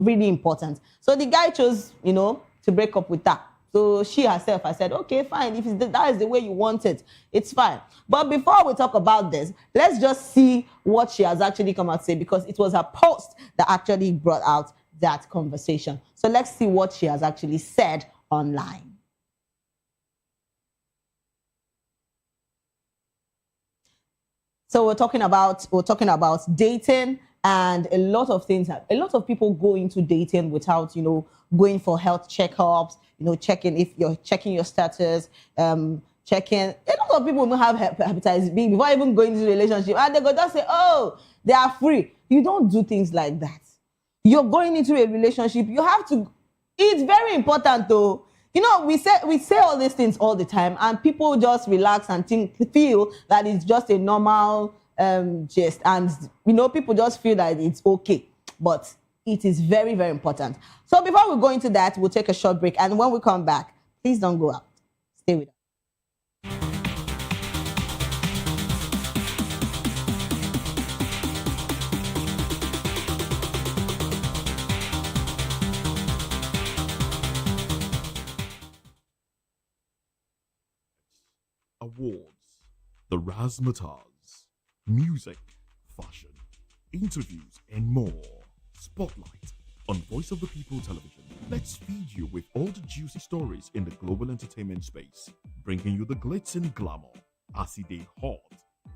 really important. So the guy chose, to break up with her. So she herself has said, okay, fine. If that is the way you want it, it's fine. But before we talk about this, let's just see what she has actually come out to say, because it was her post that actually brought out that conversation. So let's see what she has actually said online. So we're talking about dating, and a lot of things. A lot of people go into dating without, going for health checkups, checking if you're checking your status, checking. A lot of people don't have hepatitis B before even going into a relationship, and they go just say, oh, they are free. You don't do things like that. You're going into a relationship. You have to. It's very important, though. We say all these things all the time, and people just relax and feel that it's just a normal gist, and people just feel that it's okay, but it is very, very important. So before we go into that, we'll take a short break, and when we come back, please don't go out. Stay with us. Awards, the razzmatazz, music, fashion, interviews, and more. Spotlight on Voice of the People Television. Let's feed you with all the juicy stories in the global entertainment space, bringing you the glitz and glamour as they hot.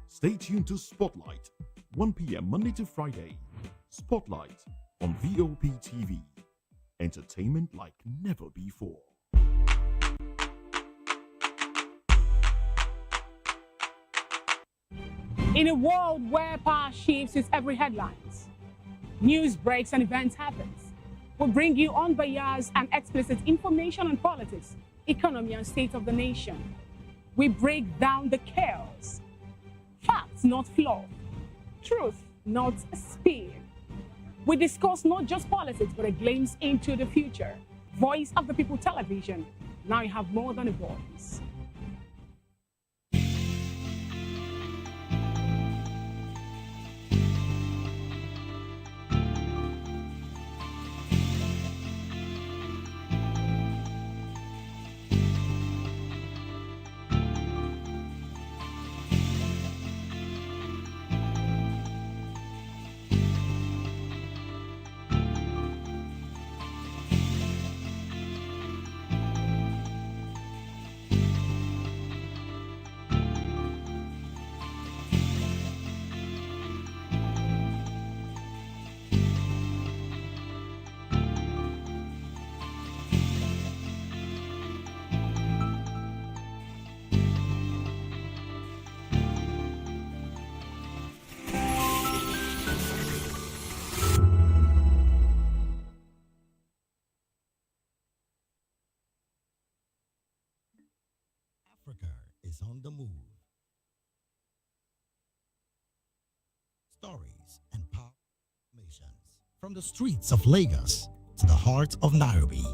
Stay tuned to Spotlight, 1 p.m. Monday to Friday. Spotlight on VOP TV. Entertainment like never before. In a world where power shifts with every headlines, news breaks and events happens, we bring you unbiased and explicit information on politics, economy, and state of the nation. We break down the chaos. Facts, not fluff. Truth, not speed. We discuss not just politics, but a glimpse into the future. Voice of the People Television. Now you have more than a voice. Africa is on the move. Stories and power missions. From the streets of Lagos to the heart of Nairobi,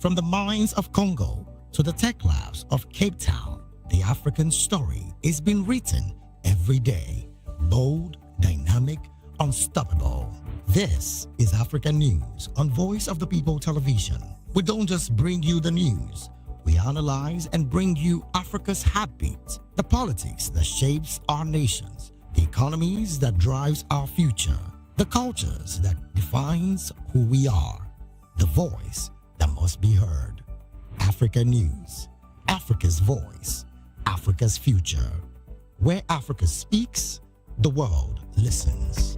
from the mines of Congo to the tech labs of Cape Town, the African story is being written every day. Bold, dynamic, unstoppable. This is Africa News on Voice of the People Television. We don't just bring you the news. We analyze and bring you Africa's heartbeat, the politics that shapes our nations, the economies that drives our future, the cultures that defines who we are, the voice that must be heard. Africa News, Africa's voice, Africa's future. Where Africa speaks, the world listens.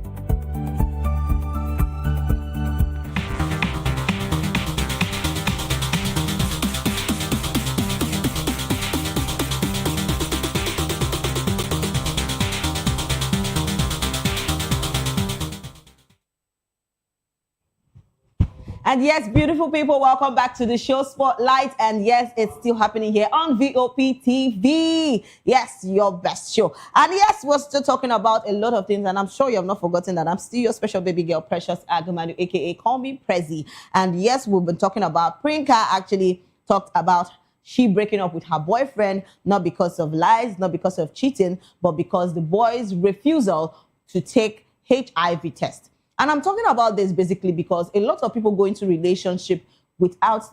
And yes, beautiful people, welcome back to the show Spotlight. And yes, it's still happening here on VOP TV. Yes, your best show. And yes, we're still talking about a lot of things. And I'm sure you have not forgotten that I'm still your special baby girl, Precious Agamanu, aka Call Me Prezi. And yes, we've been talking about Prinka actually talked about she breaking up with her boyfriend, not because of lies, not because of cheating, but because the boy's refusal to take HIV test. And I'm talking about this basically because a lot of people go into relationship without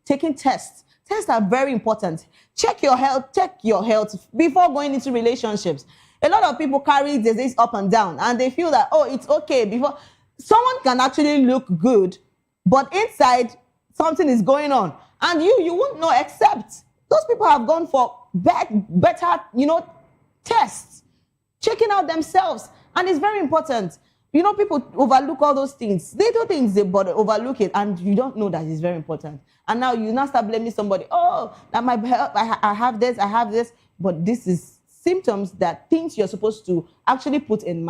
taking tests. Tests are very important. Check your health before going into relationships. A lot of people carry disease up and down and they feel that, oh, it's okay. Before someone can actually look good, but inside something is going on. And you won't know, except those people have gone for better, tests, checking out themselves. And it's very important. People overlook all those things. They do things, but overlook it, and you don't know that it's very important. And now you now start blaming somebody. Oh, that my health, I have this. But this is symptoms that things you're supposed to actually put in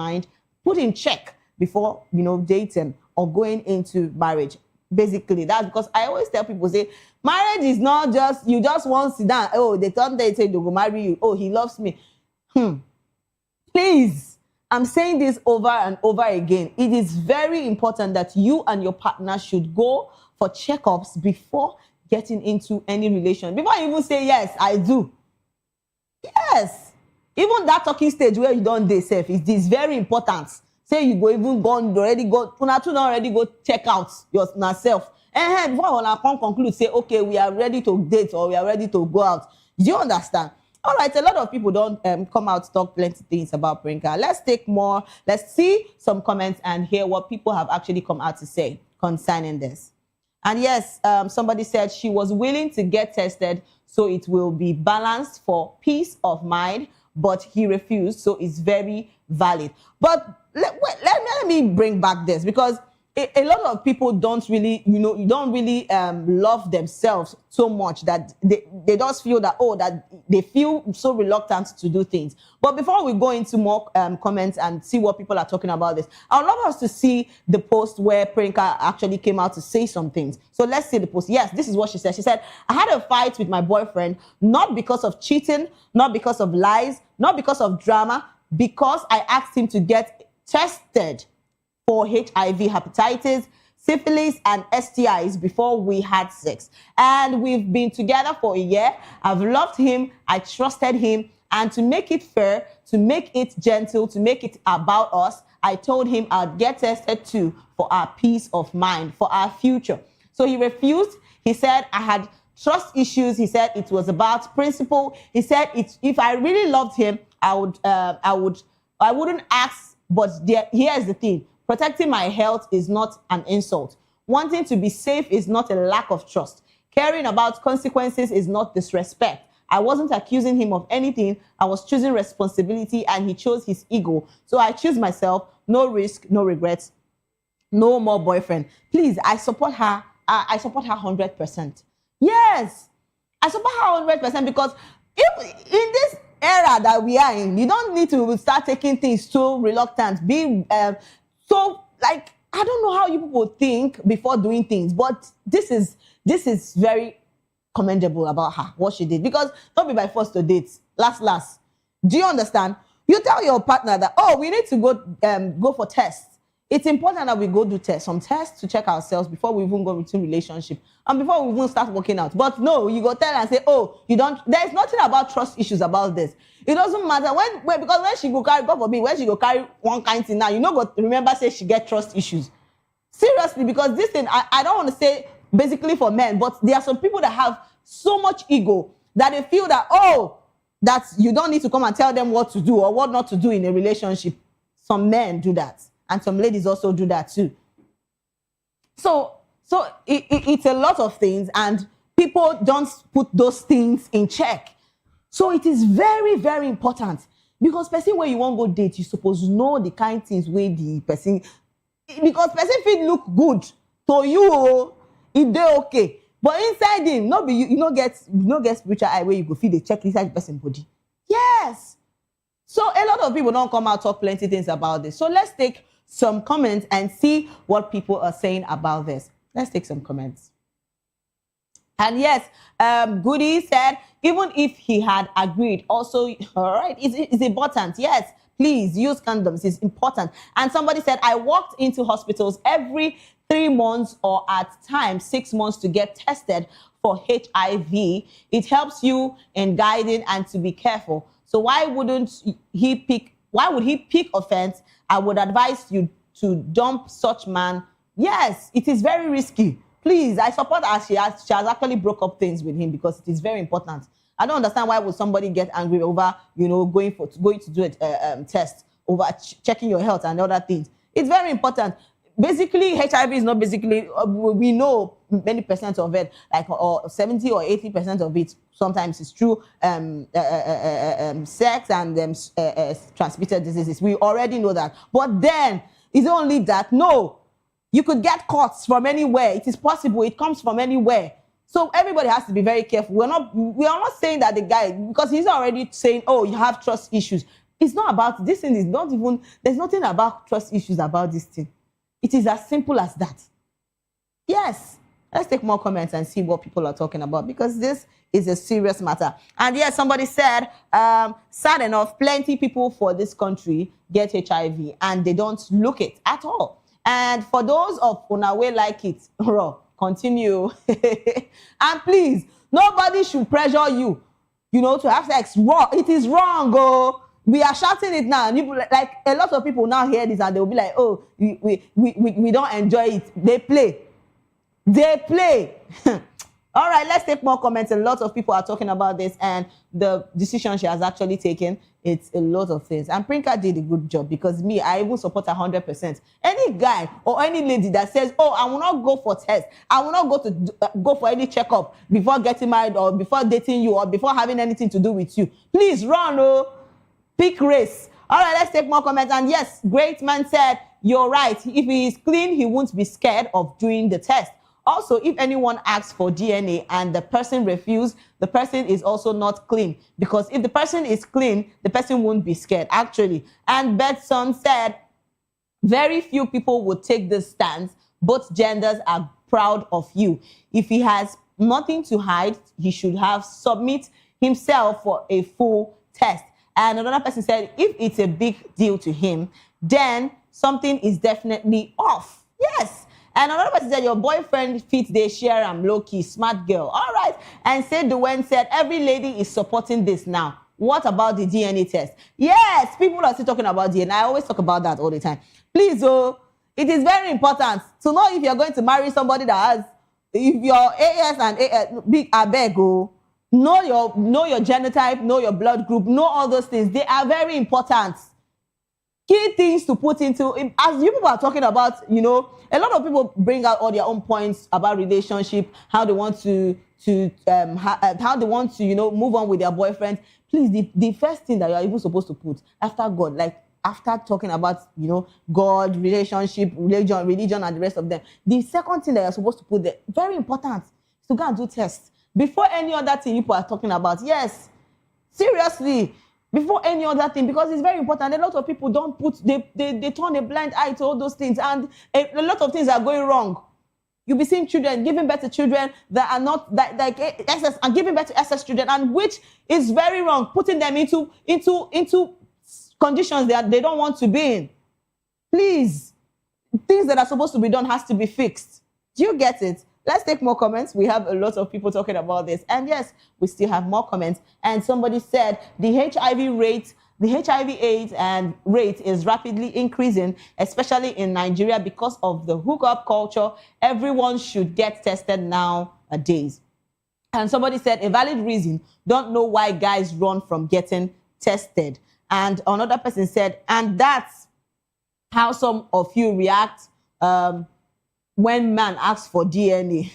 check before, dating or going into marriage. Basically, that's because I always tell people, say, marriage is not just, you just want to sit down. Oh, they turn there and say, they'll go marry you. Oh, he loves me. Please. I'm saying this over and over again. It is very important that you and your partner should go for checkups before getting into any relation. Before you even say, yes, I do. Yes. Even that talking stage where you don't date self, it is very important. Say you already go check out yourself. And before I can conclude, say, okay, we are ready to date or we are ready to go out. Do you understand? All right, a lot of people don't come out to talk plenty things about Priyanka. Let's see some comments and hear what people have actually come out to say concerning this. And yes, somebody said she was willing to get tested so it will be balanced for peace of mind, but he refused, so it's very valid. But let me bring back this, because a lot of people don't really, love themselves so much that they just feel that, that they feel so reluctant to do things. But before we go into more comments and see what people are talking about this, I would love us to see the post where Priyanka actually came out to say some things. So let's see the post. Yes, this is what she said. She said, I had a fight with my boyfriend, not because of cheating, not because of lies, not because of drama, because I asked him to get tested for HIV, hepatitis, syphilis, and STIs before we had sex. And we've been together for a year. I've loved him. I trusted him. And to make it fair, to make it gentle, to make it about us, I told him I'd get tested too for our peace of mind, for our future. So he refused. He said I had trust issues. He said it was about principle. He said if I really loved him, I wouldn't ask. But here's the thing. Protecting my health is not an insult. Wanting to be safe is not a lack of trust. Caring about consequences is not disrespect. I wasn't accusing him of anything. I was choosing responsibility and he chose his ego. So I choose myself. No risk, no regrets. No more boyfriend. Please, I support her. I support her 100%. Yes, I support her 100% because if in this era that we are in, you don't need to start taking things so reluctant. So, I don't know how you people think before doing things, but this is very commendable about her, what she did. Because don't be by force to date. Last. Do you understand? You tell your partner that, we need to go for tests. It's important that we go do some tests to check ourselves before we even go into relationship and before we even start working out. But no, you go tell and say, you don't. There's nothing about trust issues about this. It doesn't matter because when she go carry, God forbid, when she go carry one kind thing now, go remember say she get trust issues. Seriously, because this thing, I don't want to say basically for men, but there are some people that have so much ego that they feel that, that you don't need to come and tell them what to do or what not to do in a relationship. Some men do that. And some ladies also do that too. So it's a lot of things and people don't put those things in check. So it is very, very important because person where you want to go date, you supposed to know the kind of things where the person, because person feel look good to you, if they okay. But inside him, you get spiritual eye where you go feel the check inside the person body. Yes. So a lot of people don't come out talk plenty things about this. So let's take some comments and see what people are saying about this. Let's take some comments. And yes, Goody said, even if he had agreed, also, all right, it's important. Yes, please use condoms. It's important. And somebody said, I walked into hospitals every 3 months or at times 6 months to get tested for HIV. It helps you in guiding and to be careful. So why would he pick offense? I would advise you to dump such man, yes, it is very risky. Please, I support her. She has actually broke up things with him because it is very important. I don't understand why would somebody get angry over, going to do a test, over checking your health and other things. It's very important. Basically, HIV is not basically, we know many percent of it, like or 70 or 80% of it sometimes is through sex and transmitted diseases. We already know that. But then, is it only that? No. You could get cuts from anywhere. It is possible. It comes from anywhere. So everybody has to be very careful. We are not saying that the guy, because he's already saying, oh, you have trust issues. It's not about, this thing is not even, there's nothing about trust issues about this thing. It is as simple as that. Yes. Let's take more comments and see what people are talking about, because this is a serious matter. And yes, somebody said, sad enough, plenty people for this country get HIV and they don't look it at all. And for those of Unawe like it, continue. And please, nobody should pressure you, to have sex. Wrong. It is wrong, oh. We are shouting it now, and people, like a lot of people now hear this and they'll be like, oh, we don't enjoy it. They play. All right, let's take more comments. A lot of people are talking about this and the decision she has actually taken. It's a lot of things. And Prinka did a good job, because me, I even support her 100%. Any guy or any lady that says, oh, I will not go for tests, I will not go for any checkup before getting married or before dating you or before having anything to do with you, please run, oh. Pick race. All right, let's take more comments. And yes, Great Man said, you're right. If he is clean, he won't be scared of doing the test. Also, if anyone asks for DNA and the person refuses, the person is also not clean. Because if the person is clean, the person won't be scared, actually. And Betson said, very few people would take this stance. Both genders are proud of you. If he has nothing to hide, he should have submit himself for a full test. And another person said, if it's a big deal to him, then something is definitely off. Yes. And another person said, your boyfriend fits they share and low-key, smart girl. All right. And said Dwayne said, every lady is supporting this now. What about the DNA test? Yes, people are still talking about DNA. I always talk about that all the time. Please, it is very important to know if you're going to marry somebody that has, if your AS and AS, big abeg, know your genotype, know your blood group, know all those things. They are very important. Key things to put into, as you people are talking about, a lot of people bring out all their own points about relationship, how they want to move on with their boyfriend. Please, the first thing that you're even supposed to put after God, like after talking about, God, relationship, religion, and the rest of them, the second thing that you're supposed to put there, very important, is to go and do tests. Before any other thing people are talking about. Yes, seriously, before any other thing, because it's very important. A lot of people don't put, they turn a blind eye to all those things, and a lot of things are going wrong. You'll be seeing children, giving birth to children that are not like SS, and giving birth to SS children, and which is very wrong, putting them into conditions that they don't want to be in. Please, things that are supposed to be done has to be fixed. Do you get it? Let's take more comments. We have a lot of people talking about this. And yes, we still have more comments. And somebody said the HIV AIDS and rate is rapidly increasing, especially in Nigeria because of the hookup culture. Everyone should get tested nowadays. And somebody said a valid reason, don't know why guys run from getting tested. And another person said, and that's how some of you react when man asks for DNA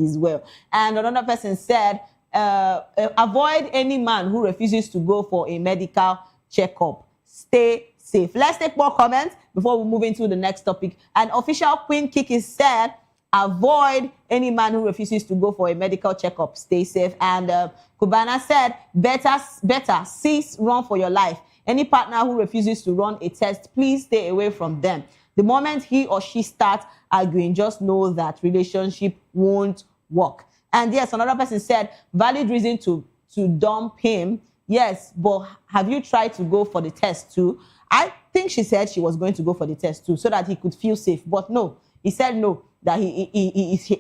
as well. And another person said, avoid any man who refuses to go for a medical checkup. Stay safe. Let's take more comments before we move into the next topic. And official Queen Kiki said, avoid any man who refuses to go for a medical checkup. Stay safe. And Kubana said, better cease, run for your life. Any partner who refuses to run a test, please stay away from them. The moment he or she starts arguing, just know that relationship won't work. And yes, another person said, valid reason to dump him. Yes, but have you tried to go for the test too? I think she said she was going to go for the test too, so that he could feel safe. But no, he said no, that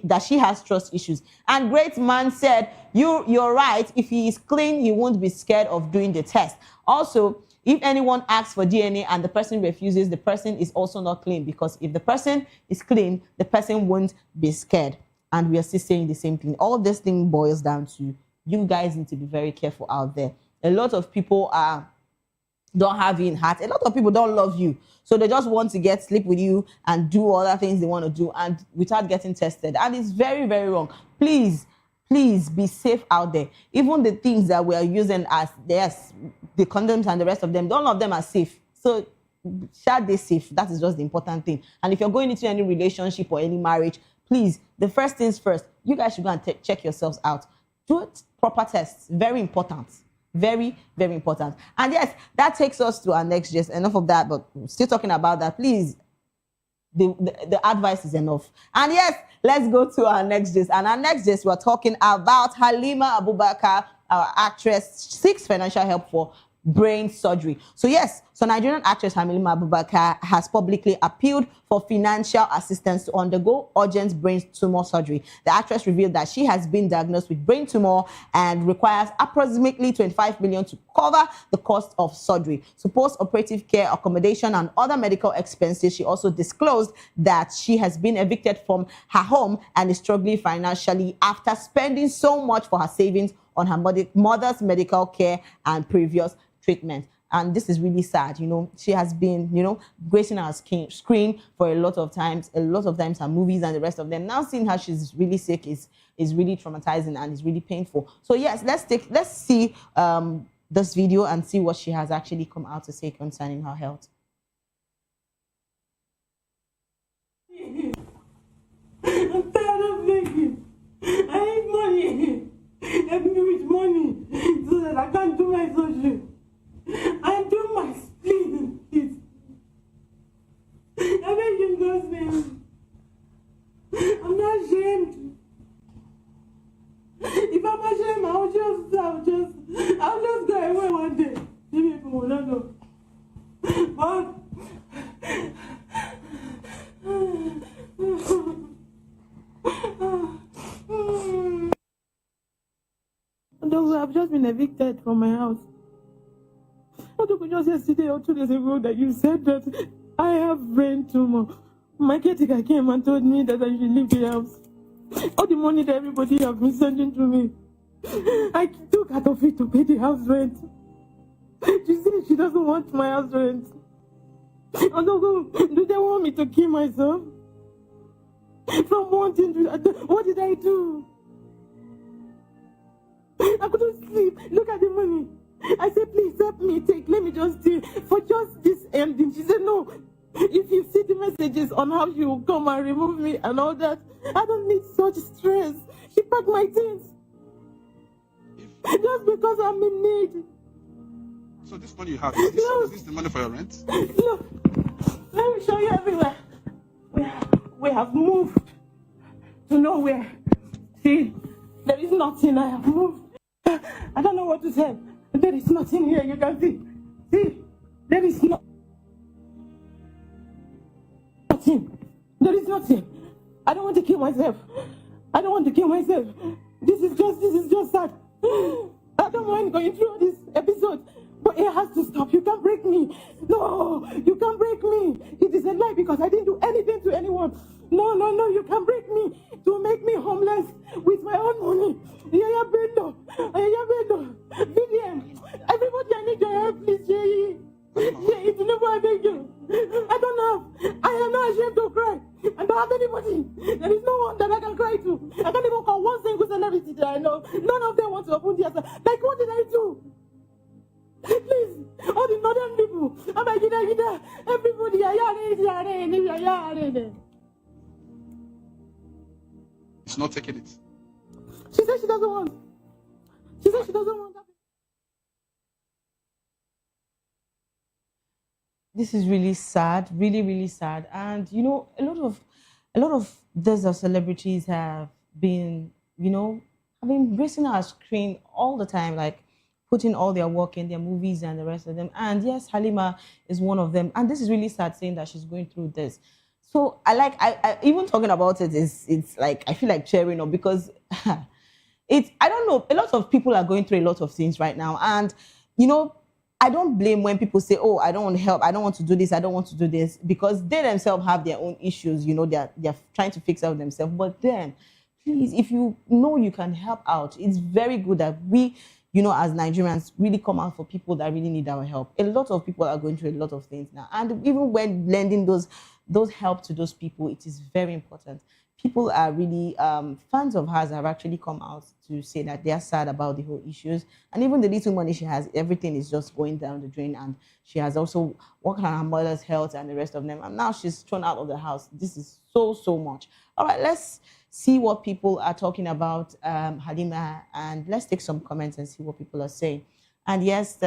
that she has trust issues. And Great Man said, you're right. If he is clean, he won't be scared of doing the test. Also, If anyone asks for DNA and the person refuses, the person is also not clean, because if the person is clean, the person won't be scared. And we are still saying the same thing. All this thing boils down to you guys need to be very careful out there. A lot of people don't have you in heart. A lot of people don't love you. So they just want to sleep with you and do other things they want to do, and without getting tested. And it's very, very wrong. Please be safe out there. Even the things that we are using as the condoms and the rest of them, none of them are safe. So shall they safe? That is just the important thing. And if you're going into any relationship or any marriage, please, the first things first, you guys should go and check yourselves out. Do proper tests. Very important. Very, very important. And yes, that takes us to our next gist. Enough of that, but still talking about that. Please, the advice is enough. And yes, let's go to our next gist. And our next gist, we're talking about Halima Abubakar, our actress, seeks financial help for brain surgery. So yes, Nigerian actress Halima Abubakar has publicly appealed for financial assistance to undergo urgent brain tumor surgery. The actress revealed that she has been diagnosed with brain tumor and requires approximately 25 million to cover the cost of surgery. So post-operative care, accommodation, and other medical expenses. She also disclosed that she has been evicted from her home and is struggling financially after spending so much for her savings on her mother's medical care and previous treatment. And this is really sad. She has been, gracing our screen for a lot of times her movies and the rest of them. Now seeing her she's really sick is really traumatizing and is really painful. So yes, let's see this video and see what she has actually come out to say concerning her health. I'm tired of begging. I need money. Help me with money so that I can do my surgery and do my spleen, please. I beg in God's name. I'm not ashamed. If I'm ashamed, I'll just go away one day. Maybe people will not know. But I've just been evicted from my house. I took just yesterday or 2 days ago that you said that I have brain tumor. My caretaker came and told me that I should leave the house. All the money that everybody has been sending to me, I took out of it to pay the house rent. She said she doesn't want my house rent. Do they want me to kill myself? From wanting to, what did I do? I couldn't sleep. Look at the money. I said, please help me. Let me just do for just this ending. She said, no. If you see the messages on how she will come and remove me and all that, I don't need such stress. She packed my things. Just because I'm in need. So this money you have, is this the money for your rent? Look, let me show you everywhere. We have moved to nowhere. See, there is nothing. I have moved. I don't know what to say. There is nothing here. You can see. See, there is nothing. There is nothing. I don't want to kill myself. I don't want to kill myself. This is just sad. I don't mind going through this episode, but it has to stop. You can't break me. No, you can't break me. It is a lie because I didn't do anything to anyone. No, you can't break me to make me homeless with my own money. Yeah, Bendo. Vivian, everybody, I need your help, please. Yeah, it's never I beg you. I don't have. I am not ashamed to cry. I don't have anybody. There is no one that I can cry to. I can't even call one single celebrity that I know. None of them want to open their. Like, what did I do? Please, all the northern people, everybody, She's not taking it. She said she doesn't want. She said she doesn't want that. This is really sad, really, really sad. And a lot of these celebrities have been, gracing our screen all the time, like putting all their work in their movies and the rest of them. And yes, Halima is one of them. And this is really sad saying that she's going through this. So I even talking about it it's like I feel like cheering up because I don't know, a lot of people are going through a lot of things right now. And I don't blame when people say, oh, I don't want to help, I don't want to do this, I don't want to do this, because they themselves have their own issues, they're trying to fix out themselves. But then, please, if you know you can help out, it's very good that we, as Nigerians, really come out for people that really need our help. A lot of people are going through a lot of things now. And even when lending those help to those people, it is very important. People are really, fans of hers have actually come out to say that they are sad about the whole issues. And even the little money she has, everything is just going down the drain. And she has also worked on her mother's health and the rest of them. And now she's thrown out of the house. This is so much. All right, let's see what people are talking about Halima. And let's take some comments and see what people are saying. And yes, we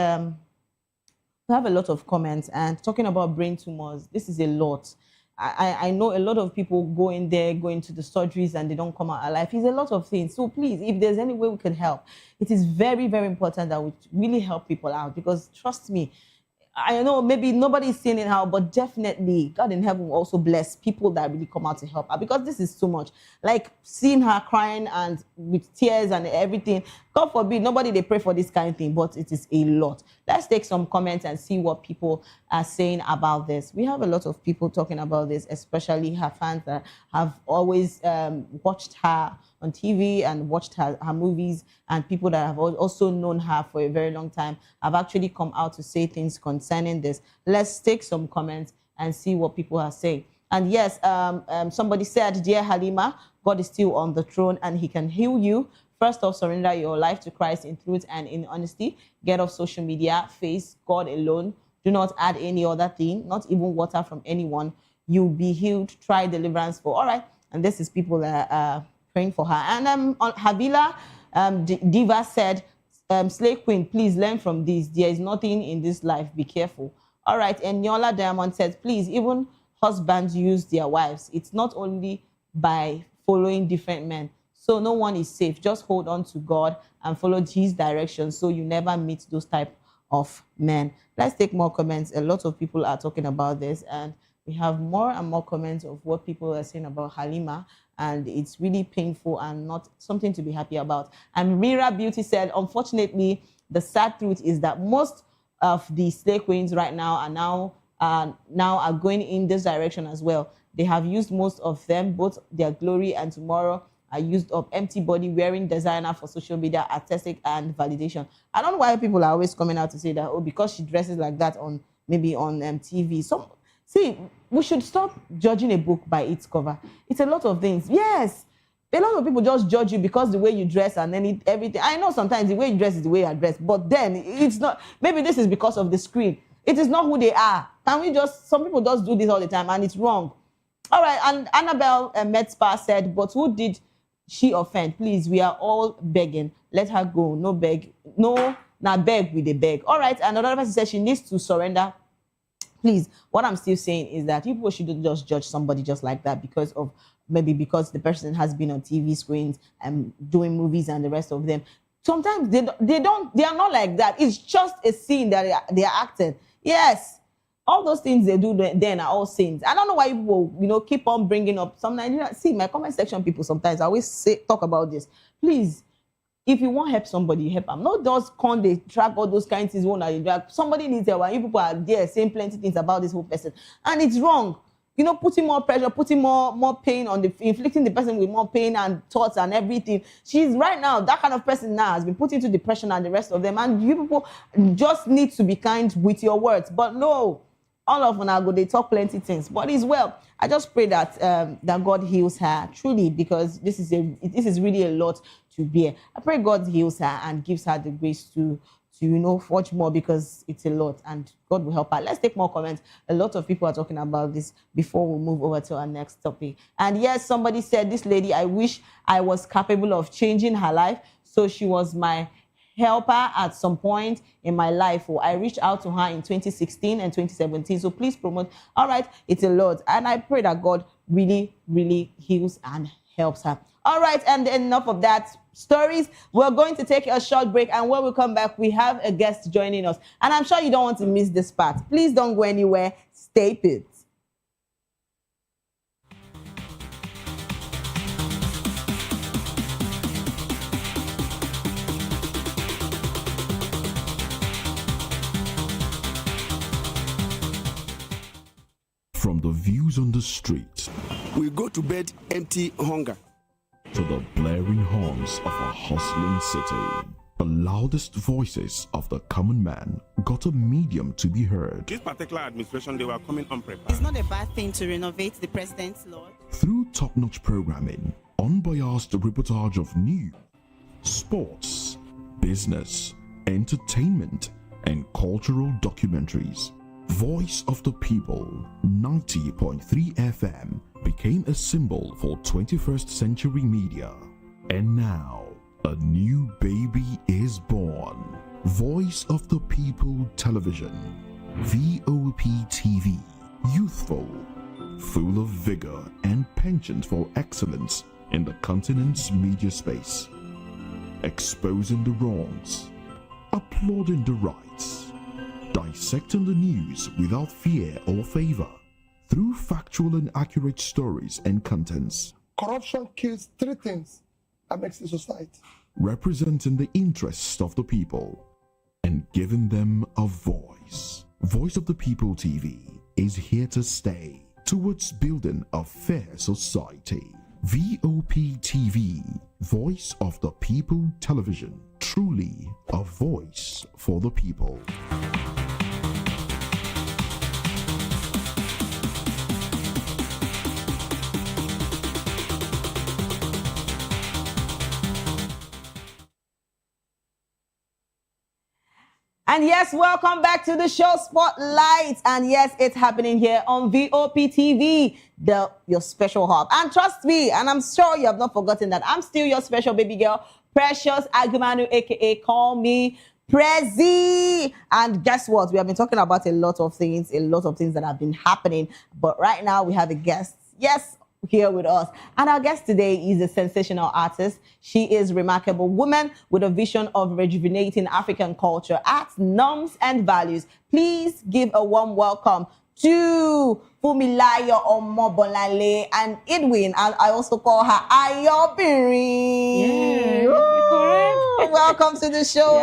have a lot of comments. And talking about brain tumors, this is a lot. I know a lot of people go in there, go into the surgeries, and they don't come out alive. It's a lot of things. So please, if there's any way we can help, it is very, very important that we really help people out. Because trust me, I know maybe nobody's seeing it how, but definitely God in heaven will also bless people that really come out to help her, because this is too much. Like seeing her crying and with tears and everything. God forbid, nobody they pray for this kind of thing, but it is a lot. Let's take some comments and see what people are saying about this. We have a lot of people talking about this, especially her fans that have always watched her on TV and watched her movies, and people that have also known her for a very long time have actually come out to say things concerning this. Let's take some comments and see what people are saying. And yes, somebody said, dear Halima, God is still on the throne and he can heal you. First off, surrender your life to Christ in truth and in honesty. Get off social media, face God alone. Do not add any other thing, not even water from anyone. You'll be healed. Try deliverance for. All right. And this is people that are praying for her. And Havila Diva said, Slave Queen, please learn from this. There is nothing in this life. Be careful. All right. And Nyola Diamond said, please, even husbands use their wives. It's not only by following different men. So no one is safe. Just hold on to God and follow his direction so you never meet those type of men. Let's take more comments. A lot of people are talking about this, and we have more and more comments of what people are saying about Halima, and it's really painful and not something to be happy about. And Mira Beauty said, unfortunately, the sad truth is that most of the slave queens right now are going in this direction as well. They have used most of them, both their glory and tomorrow are used up. Empty body, wearing designer for social media, aesthetic and validation. I don't know why people are always coming out to say that, oh, because she dresses like that on TV. So, see, we should stop judging a book by its cover. It's a lot of things. Yes, a lot of people just judge you because the way you dress and then everything. I know sometimes the way you dress is the way you dress, but then it's not. Maybe this is because of the screen. It is not who they are. Can we just? Some people just do this all the time, and it's wrong. All right. And Annabelle Metzpa said, but who did she offend? Please, we are all begging. Let her go. No beg. No, now beg with the beg. All right. And another person said she needs to surrender. Please, what I'm still saying is that people shouldn't just judge somebody just like that because the person has been on TV screens and doing movies and the rest of them. Sometimes they are not like that. It's just a scene that they are acting. Yes. All those things they do then are all sins. I don't know why people, keep on bringing up some Nigerian. See, my comment section people sometimes I always talk about this. Please, if you want to help somebody, help them. Not just they track all those kinds of things. Somebody needs help, and you people are there saying plenty things about this whole person, and it's wrong. Putting more pressure, putting more pain on inflicting the person with more pain and thoughts and everything. She's right now, that kind of person now has been put into depression and the rest of them. And you people just need to be kind with your words. But no, all of them they talk plenty things. But as well, I just pray that that God heals her truly, because this is really a lot to bear. I pray God heals her and gives her the grace to forge more, because it's a lot, and God will help her. Let's take more comments. A lot of people are talking about this before we move over to our next topic. And yes, somebody said, this lady, I wish I was capable of changing her life. So she was my helper at some point in my life. I reached out to her in 2016 and 2017. So please promote. All right, it's a lot. And I pray that God really, really heals and helps her. All right, and enough of that stories. We're going to take a short break, and when we come back, we have a guest joining us. And I'm sure you don't want to miss this part. Please don't go anywhere. Stay put. From the views on the street We go to bed empty hunger. to the blaring horns of a hustling city, the loudest voices of the common man got a medium to be heard. This particular administration, they were coming unprepared. It's not a bad thing to renovate the president's lawn. Through top-notch programming, unbiased reportage of news, sports, business, entertainment, and cultural documentaries, Voice of the People 90.3 FM became a symbol for 21st century media. And now, a new baby is born. Voice of the People Television, VOP TV, youthful, full of vigor and penchant for excellence in the continent's media space, exposing the wrongs, applauding the rights, dissecting the news without fear or favor, through factual and accurate stories and contents, Corruption kills three things that makes a society. representing the interests of the people and giving them a voice. Voice of the People TV is here to stay towards building a fair society. VOP TV, Voice of the People Television, truly a voice for the people. And yes, welcome back to the show Spotlight. And yes, it's happening here on VOP TV, your special hub. And trust me, and I'm sure you have not forgotten that I'm still your special baby girl, Precious Agumanu, aka Call Me Prezi. And guess what? We have been talking about a lot of things that have been happening. But right now we have a guest. Yes, here with us. And our guest today is a sensational artist. She is a remarkable woman with a vision of rejuvenating African culture, arts, norms, and values. Please give a warm welcome to Funmilayo Omobolanle and Edwin, and I also call her Ayobiri. Yeah, you're correct. Welcome to the show.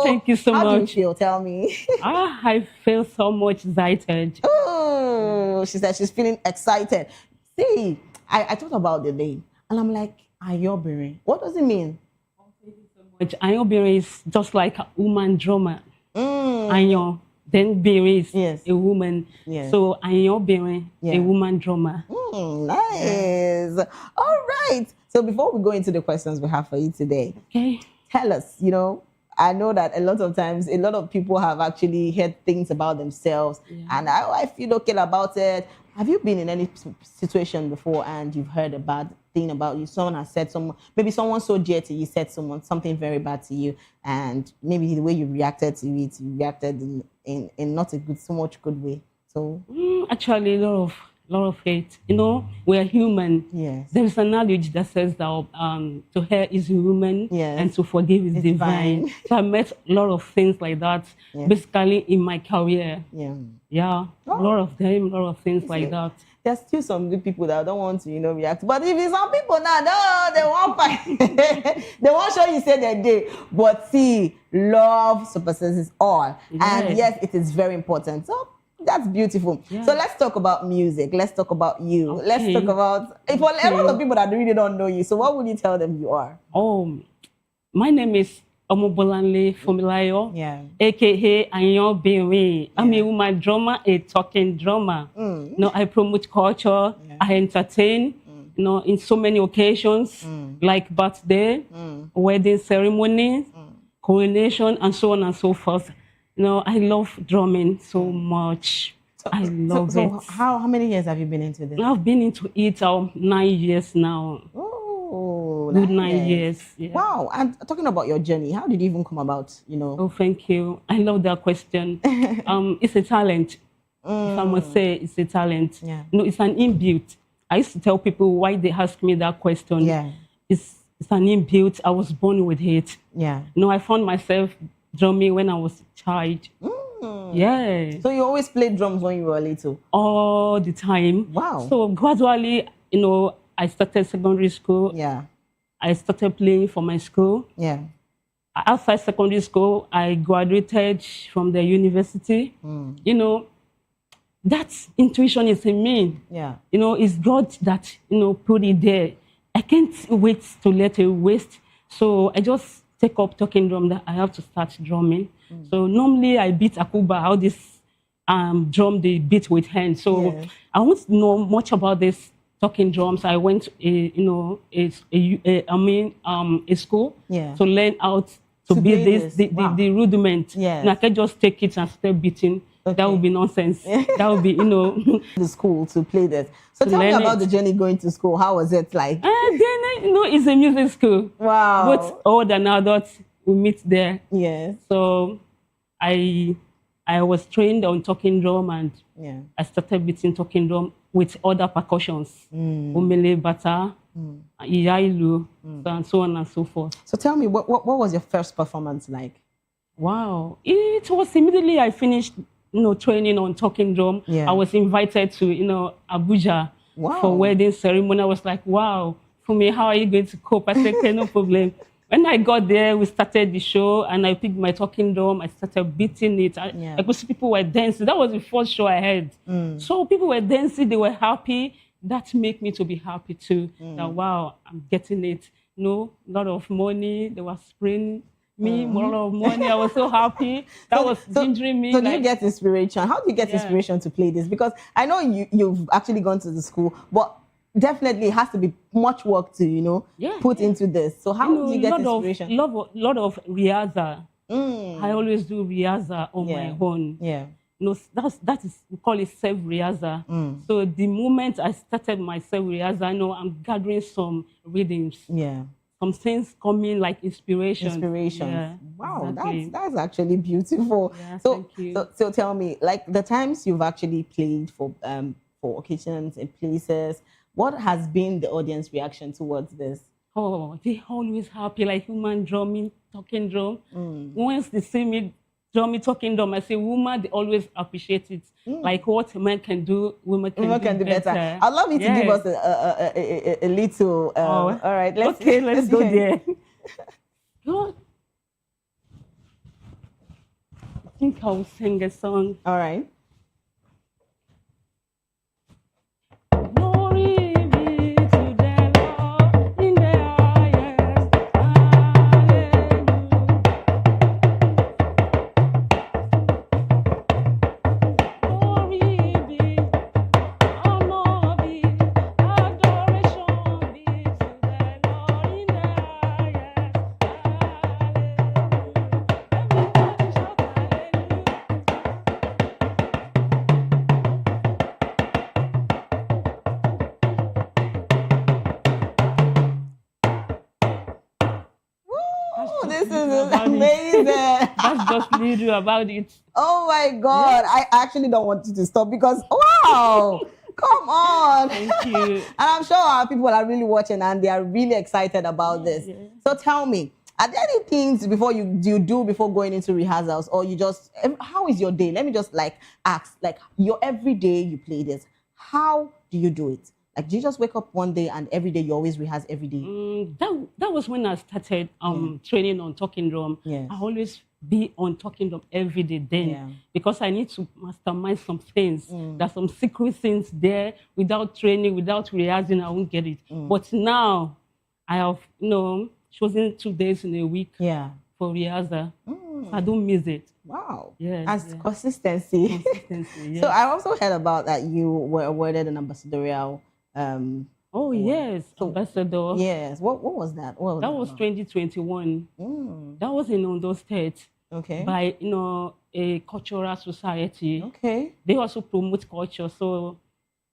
Yeah, thank you so How much. do you feel? Tell me. I feel so much excited. Oh, she said she's feeling excited. See, I thought about the name, and I'm like, Ayobiri. What does it mean? Which Ayobiri is just like a woman drummer. Ayo, then Biri is Yes. a woman. Yes. So Ayobiri, Yeah. a woman drummer. Nice. All right. So before we go into the questions we have for you today, Okay. tell us, I know that a lot of times, a lot of people have actually heard things about themselves, and I feel okay about it. Have you been in any situation before and you've heard a bad thing about you? Someone has said maybe someone so dear to you said something very bad to you, and maybe the way you reacted to it, you reacted in not so much good way. So Actually, a lot of hate. We are human. Yes. There is an knowledge that says that to hate is human Yes. and to forgive is divine. divine. So I met a lot of things like that, Yeah. basically in my career. yeah. Yeah, a lot of them, a lot of things like that. There's still some good people that don't want to, react. But if it's some people now, no, they won't fight. They won't show you say they did. But see, love supersedes all. And yes, it is very important. So that's beautiful. Yeah. So let's talk about music. Let's talk about you. Let's Okay. talk about, for a lot of people that really don't know you. So what would you tell them you are? Oh, my name is Omobolanle Funmilayo, Yeah. aka Ayobiri. I'm a woman drummer, a talking drummer. I promote culture, I entertain, in so many occasions, like birthday, wedding ceremonies, coronation, and so on and so forth. I love drumming so much. I love so it. how many years have you been into this? I've been into it 9 years now. Oh, Good 9 years. Yeah. Wow. And talking about your journey, how did you even come about, Oh, thank you. I love that question. It's a talent. If I must say, it's a talent. Yeah. It's an inbuilt. I used to tell people why they ask me that question. Yeah. It's an inbuilt. I was born with it. Yeah. I found myself drumming when I was a child. Yeah. So you always played drums when you were little? All the time. Wow. So gradually, I started secondary school. Yeah. I started playing for my school. Yeah. Outside secondary school, I graduated from the university. that intuition is in me. Yeah. It's God that, put it there. I can't wait to let it waste. So I just take up talking drum that I have to start drumming. So normally I beat akuba, how this drum they beat with hands. So I want to know much about this talking drums. I went, a school to learn how to beat the rudiment. And I can just take it and start beating. That would be nonsense. That would be, the school to play this. So tell me about the journey going to school. How was it like? Then, it's a music school. Wow. Both old and adults, we meet there. Yes. So I was trained on talking drum, and I started beating talking drum with other percussions. Umele, bata, iyailu, and so on and so forth. So tell me, what was your first performance like? Wow. It was immediately I finished training on talking drum. I was invited to, Abuja for wedding ceremony. I was like, wow, for me, how are you going to cope? I said, okay, no problem. When I got there, we started the show, and I picked my talking drum. I started beating it. I could see people were dancing. That was the first show I had. So people were dancing. They were happy. That made me to be happy too. That, wow, I'm getting it. A lot of money. They were spraying me, a lot of money. I was so happy. That was gingering me. So do you get inspiration? How do you get inspiration to play this? Because I know you've actually gone to the school, but definitely it has to be much work to, put into this. So how do you get inspiration? Lot of riaza. I always do riaza on my own. Yeah. That is, we call it self-riaza. So the moment I started my self-riaza, I know I'm gathering some rhythms. Yeah. Some things coming like inspiration. Yeah, wow, exactly. that's actually beautiful. Yeah, so, thank you. so tell me, like the times you've actually played for occasions and places, what has been the audience reaction towards this? Oh, they always happy, like human drumming, talking drum. Once they see me drumming, talking drum, I say, woman, they always appreciate it. Like what men can do, women can do better. I'd love you to give us a little. All right, let's go there. God. I think I'll sing a song. All right. Glory be to the Lord in the highest. Hallelujah. Glory be, honor be, adoration be to the Lord in the highest. This is amazing. That's just little about it. Oh my God. I actually don't want you to stop because, wow, come on. Thank you. And I'm sure our people are really watching and they are really excited about this. So tell me, are there any things before you do before going into rehearsals, or you just, how is your day? Let me just ask, your every day you play this, how do you do it? Like, do you just wake up one day and every day you always rehearse every day? That was when I started training on talking drum. Yes. I always be on talking drum every day then because I need to mastermind some things. There's some secret things there. Without training, without rehearsing, I won't get it. But now I have, chosen 2 days in a week for rehearsal. So I don't miss it. Wow. Yes. Consistency. Yes. So I also heard about that you were awarded an ambassadorial. Yes, ambassador. Yes. What was that? That was 2021. That was in Ondo State. Okay. By a cultural society. Okay. They also promote culture, so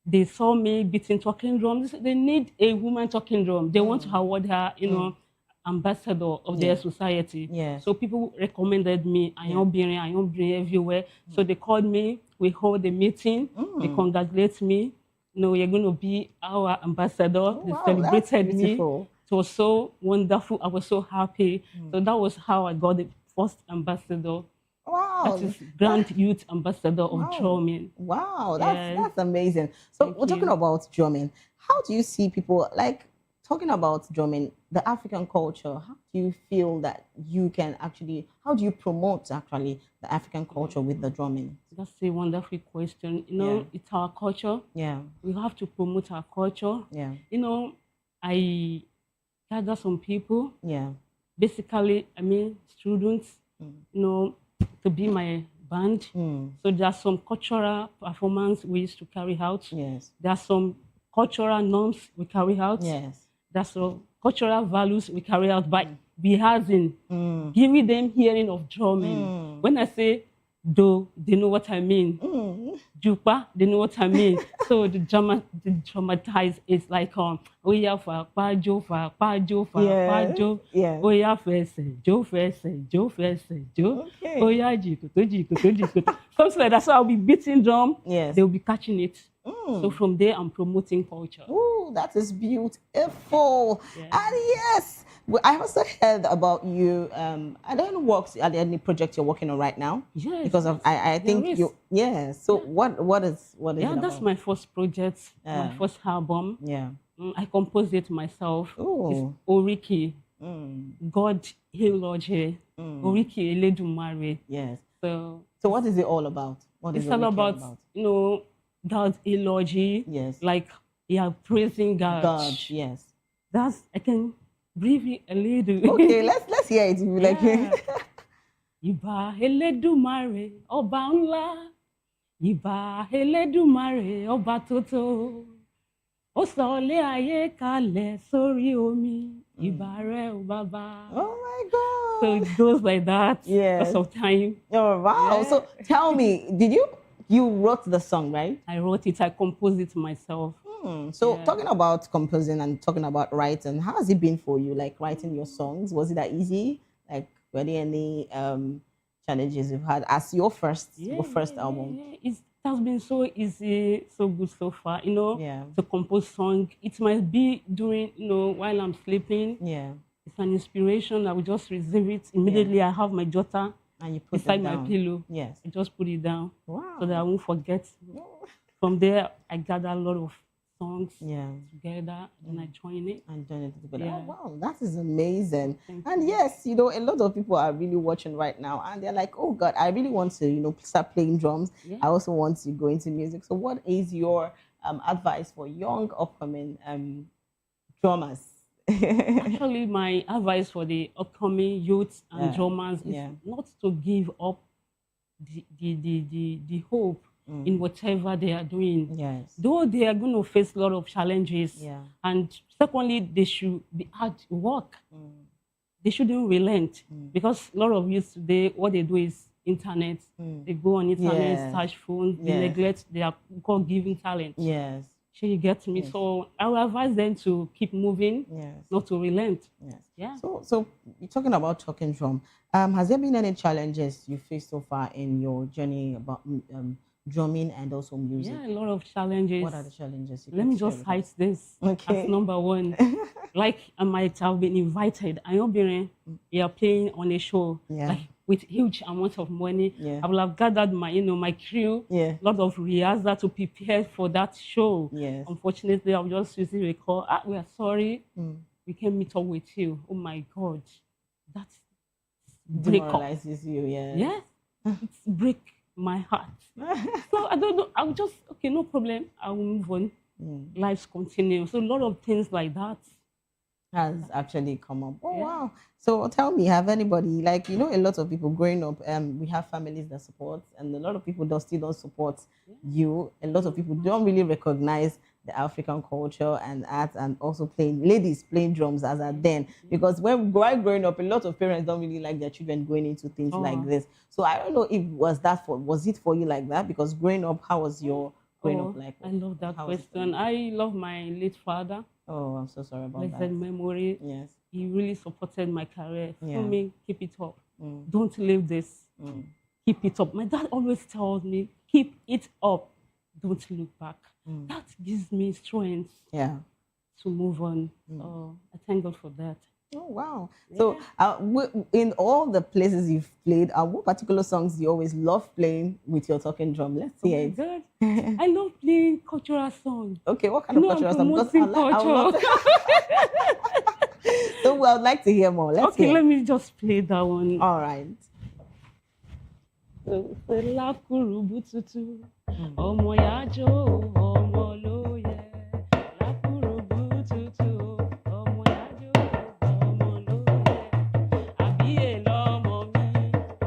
they saw me beating talking drums. They need a woman talking drum. They want to award her, ambassador of their society. Yeah. So people recommended me. I am being everywhere. So they called me. We hold a meeting. They congratulate me. You're going to be our ambassador. They celebrated me. It was so wonderful. I was so happy. So that was how I got the first ambassador. Wow. That is Grand Youth Ambassador of Drumming. Wow, that's amazing. So we're talking about drumming. How do you see people, like, talking about drumming, the African culture, how do you feel that you can actually, how do you promote actually the African culture with the drumming? That's a wonderful question. You know, Yeah. it's our culture. Yeah. We have to promote our culture. Yeah. You know, I gather some people. Yeah. Basically, I mean, students, you know, to be my band. So there's some cultural performance we used to carry out. Yes. There's some cultural norms we carry out. Yes. There's some cultural values we carry out by rehearsing, giving them hearing of drumming. When I say do, they know what I mean. Jupa, they know what I mean. So the dramatize is like oya fa pajo fa pajo fa pajo. Yes. Oya fese jo jo. Okay. Oya jikoto. Something like that. So I'll be beating drum. Yes. They'll be catching it. So from there, I'm promoting culture. Oh, that is beautiful. Yeah. And yes, I also heard about you. I don't know what any project you're working on right now. Yes. Because of I think is. you. Yeah. So what is Yeah, it that's about? my first project, my first album. Yeah. I composed it myself. Oh. It's Oriki, God Eulogy, Oriki Eledumare. Yes. So what is it all about? What is it's all Oriki about, you know, God's eulogy. Yes. Like, yeah, praising God. God. Yes. That's, I can brief it a little. Okay, let's hear it. Like Ìbà Elédùmarè ọba ńlá, Ìbà Elédùmarè ọba tótó, ó sọ ilé ayé kalẹ̀ sórí omi, Ìbà rẹ̀ o bàbá. Oh my God. So it goes like that. Yes. For some time. Oh wow. Yeah. So tell me, did you wrote the song, right? I wrote it, I composed it myself. So talking about composing and talking about writing, how has it been for you? Like writing your songs, was it that easy? Like were there any challenges you've had as your first album? Yeah. It has been so easy, so good so far. You know, to compose song. It might be during, you know, while I'm sleeping. Yeah. It's an inspiration. I will just receive it immediately. I have my jotter and you put beside it down. my pillow. Yes. I just put it down. Wow. So that I won't forget. From there, I gather a lot of songs together, and I join it. And join it together. Yeah. Oh, wow, that is amazing. Thank and you. yes, you know, a lot of people are really watching right now, and they're like, oh God, I really want to, you know, start playing drums. Yeah. I also want to go into music. So what is your advice for young upcoming drummers? Actually, my advice for the upcoming youths and drummers is not to give up the hope in whatever they are doing. Yes. Though they are going to face a lot of challenges. Yeah. And secondly, they should be hard work. They shouldn't relent. Because a lot of youth today, what they do is internet. They go on internet, search phones, they neglect their God-given talent. Yes. So you get me? So I will advise them to keep moving, not to relent. Yes. Yeah. So you're talking about talking drum. Has there been any challenges you faced so far in your journey about drumming and also music? Yeah, a lot of challenges. What are the challenges? Let me just hide this as number one. Like I might have been invited. I know you're playing on a show like with huge amount of money. I will have gathered my, you know, my crew, a lot of rehearsal to prepare for that show. Unfortunately, I will just receive a call. We are sorry. We can't meet up with you. Oh my God, that's demoralizes you. Yeah, it's break my heart. So I don't know. I'll just no problem. I will move on. Lives continue. So a lot of things like that has actually come up. Oh wow. So tell me, have anybody, like, you know, a lot of people growing up, we have families that support, and a lot of people still don't support you. A lot of people don't really recognize the African culture and art, and also ladies playing drums as at then. Because when growing up, a lot of parents don't really like their children going into things like this. So I don't know if was it for you like that? Because growing up, how was your growing up like? I love that question. I love my late father. Oh, I'm so sorry about that. Blessed memory. Yes. He really supported my career. For me, keep it up. Don't leave this. Keep it up. My dad always tells me, keep it up. Don't look back. That gives me strength to move on. I thank God for that. Oh, wow. So in all the places you've played, what particular songs do you always love playing with your talking drum? Let's hear it. God. I love playing cultural songs. Okay, what kind of cultural songs? Because I love So I would like to hear more. Let's Okay, hear. let me just play that one. All right. Lakurubututu, ọmọ yajo, ọmọ lóye. Lakurubututu, ọmọ yajo, ọmọ lóye. Àbíyè lọmọ mi,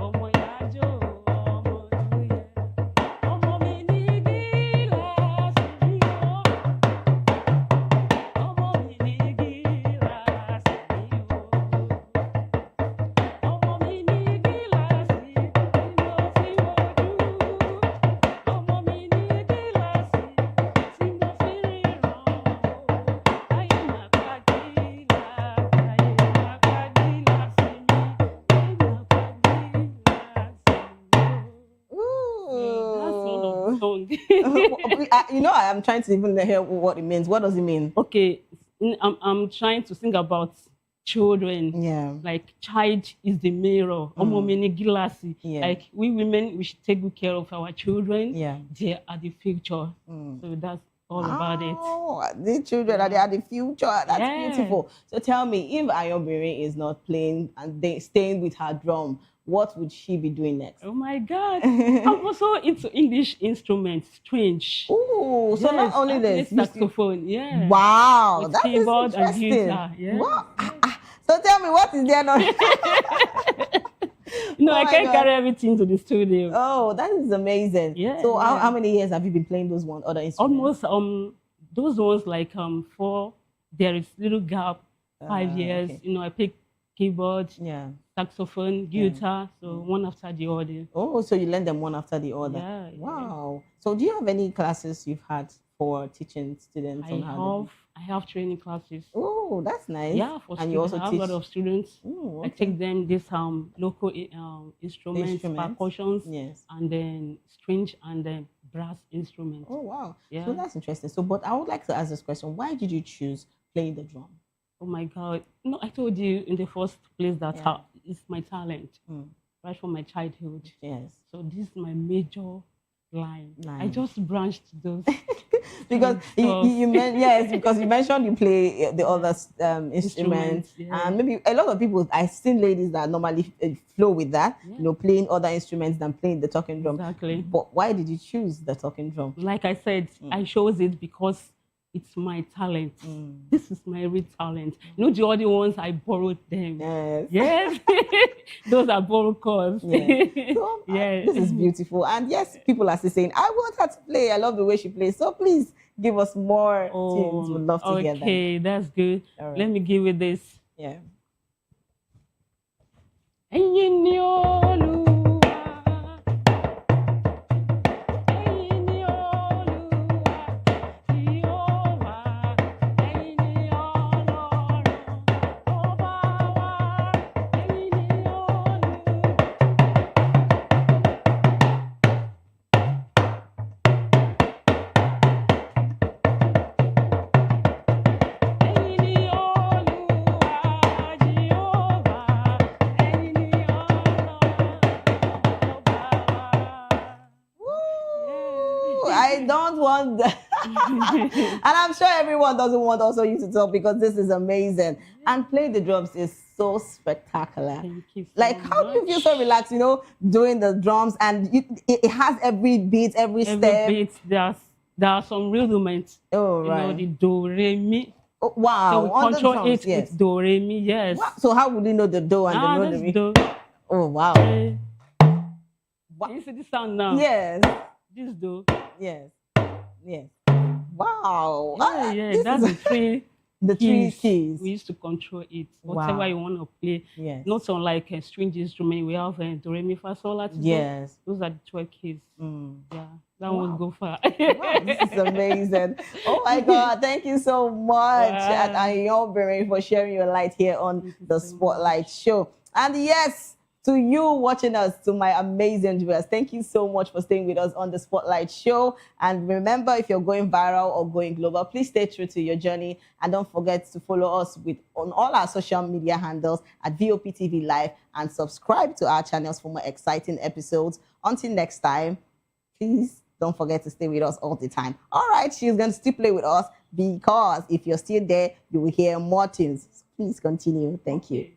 ọmọ yajo, ọmọ lóye. Ọmọ mi ní gíláàsì mi o. Ọmọ mi ní gíláàsì mi o. Ọmọ mi ní gíláàsì tí mo fi wojú. Ọmọ mi ní gíláàsì tí mo fi ríran o. Ayé máa pa gíláàsì, ayé máa pa gíláàsì mi. Ayé máa pa gíláàsì mi o. That's all of the song. You know, I am trying to even hear what it means. What does it mean? Okay, I'm trying to think about children. Yeah. Like child is the mirror. Ọmọ mi ní gíláàsì. Yeah. Like we women, we should take good care of our children. Yeah. They are the future. So that's all about it. Oh, the children are the future. That's Yeah. beautiful. So tell me, if Ayobere is not playing and staying with her drum, what would she be doing next? Oh my God. I'm also into English instruments. Strange. Oh, so not only I play this. saxophone. Yeah. Wow, With that is keyboard and interesting. guitar, yeah. Wow. So tell me, what is there now? No, Oh I my can't God. carry everything to the studio. Oh, that is amazing. Yeah, So yeah. how many years have you been playing those other instruments? Almost those ones like 4. There is little gap, 5 years. Okay. You know, I pick keyboard, Yeah. saxophone, guitar, so one after the other. Oh, so you learn them one after the other. Yeah, yeah. Wow. So do you have any classes you've had for teaching students on how I have training classes. Oh, that's nice. Yeah, for and you students. also I have teach a lot of students. Oh, I okay. take them this local instruments, percussions, Yes. and then string and then brass instruments. Oh, wow. Yeah. So that's interesting. So, but I would like to ask this question. Why did you choose playing the drum? Oh my God! No, I told you in the first place that Yeah. it's my talent, right from my childhood. Yes. So this is my major line. I Line. just branched those. Because yes, because you mentioned you play the other instruments, yeah. and maybe a lot of people, I've seen ladies that normally flow with that, you know, playing other instruments than playing the talking drum. Exactly. But why did you choose the talking drum? Like I said, I chose it because it's my talent. This is my real talent. You know, the other ones, I borrowed them. Yes. Yes. Those are borrowed chords. Yeah. So, Yeah. this is beautiful. And yes, people are still saying, I want her to play. I love the way she plays. So please give us more tunes. We'd love to hear them. Okay, that's good. All right. Let me give you this. Yeah. Ẹ̀yin ni Olúwa. Ẹ̀yin ni Olúwa tí ó wà. Ẹ̀yin ni Ọlọ́run ọba wa. Ẹ̀yin ni Olúwa. Ẹ̀yin ni Olúwa Jehovah. Ẹ̀yin ni Ọlọ́run ọba wa. Ooh, I don't want that. And I'm sure everyone doesn't want also you to talk because this is amazing. And playing the drums is so spectacular. Thank you so Like, how do you feel so relaxed, you know, doing the drums and it has every beat, every step? Every beat, there are some rhythms. Oh, You know, right. the do, re, mi. Oh, wow. So we on the control drums, it yes. with do, re, mi, yes. Wow. So how would you know the do and the That's no, the mi? do. Oh, wow. Can you see this sound now? Yes. This do. Yes. Yes. Wow. Yeah, This that's is- the three the three keys. We used to control it. Whatever Wow. you want to play. Yes. Not unlike a string instrument. We have do, re, mi, fa, sol, la, ti, do. Yes. Those are the 12 keys. Mm. Yeah, that one will go far. Wow, this is amazing. Oh my God, thank you so much, Wow. Ayobere, for sharing your light here on the Spotlight Show. And yes, to you watching us, to my amazing viewers, thank you so much for staying with us on the Spotlight Show. And remember, if you're going viral or going global, please stay true to your journey. And don't forget to follow us on all our social media handles at VOP TV Live and subscribe to our channels for more exciting episodes. Until next time, please don't forget to stay with us all the time. All right, she's going to still play with us because if you're still there, you will hear more tunes. Please continue. Thank you.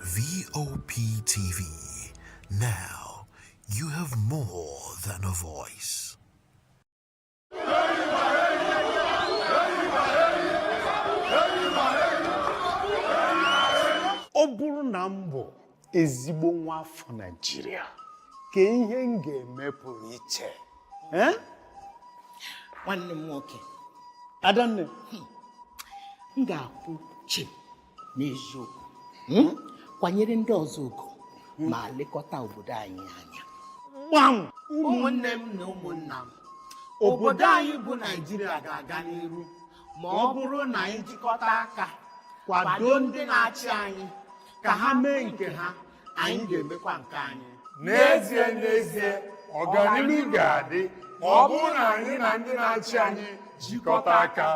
VOP TV. Now you have more than a voice. Ọ bụrụ na m bụ ezigbo nwa afọ Naịjirịa, ka ihe m ga-eme pụrụ iche. Nwanne m nwoke, Adanne, m ga-akwụ chim n'eziokwu. Kwanyere ndị ọzọ ugwu ma lekọta obodo anyị anya. Gbam! Ụmụnne m na ụmụnna m, obodo anyị bụ Naịjirịa ga-aga n'iru ma ọ bụrụ na anyị jikọta aka kwado ndị na-achị anyị ka ha mee nke ha, anyị ga-emekwa nke anyị. N'ezie, ọganihu ga-adị ma ọ bụrụ na anyị na ndị na-achị anyị jikọta aka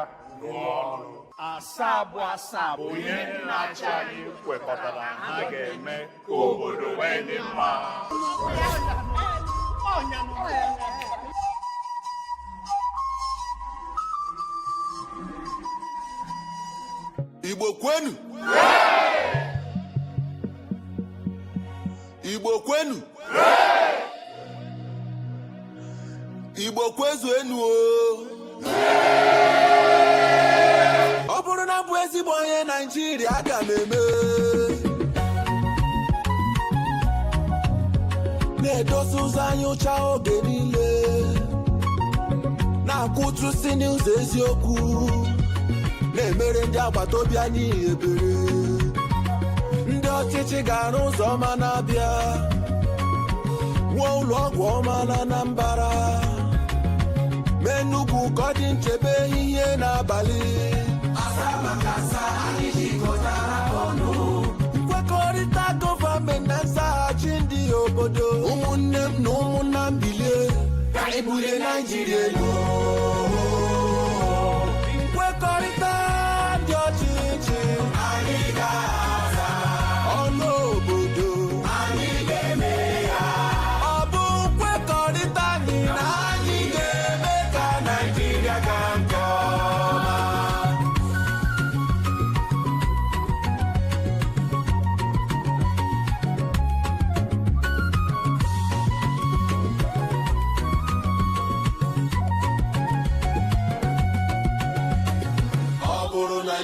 rụọ ọrụ. Asaa bụ asaa bụ Onye ndị na-achị anyị kwekọtara ha ga-eme ka obodo wee dị mma. Igbo kwenu! Igbo kwenu! Igbo kwezuenu o! Ọ bụrụ na bụ ezigbo onye Naịjirịa aga m eme na-edozi ụzọ anyị ụcha oge niile na-akwụtụsi n'ụzọ eziokwu na-emere ndị agbata obi anyị ebere ndị ọchịchị ga-arụ ụzọ ọma na-abịa wuo ụlọ ọgwụ ọma na Anambra mee Enugu ka ọ dị nchebe ehihie n'abalị nkwekọrịta gọọmenti na nzaghachi ndị obodo ụmụnne m na ụmụnna m bilie ka anyị bulie Naịjirịa elu nkwekọrịta ndị ọchịchị anyị ga-aza ọnụ obodo anyị ga-eme ya ọ bụ nkwekọrịta anyị na anyị ga-eme ka Naịjirịa gaa nke ọma.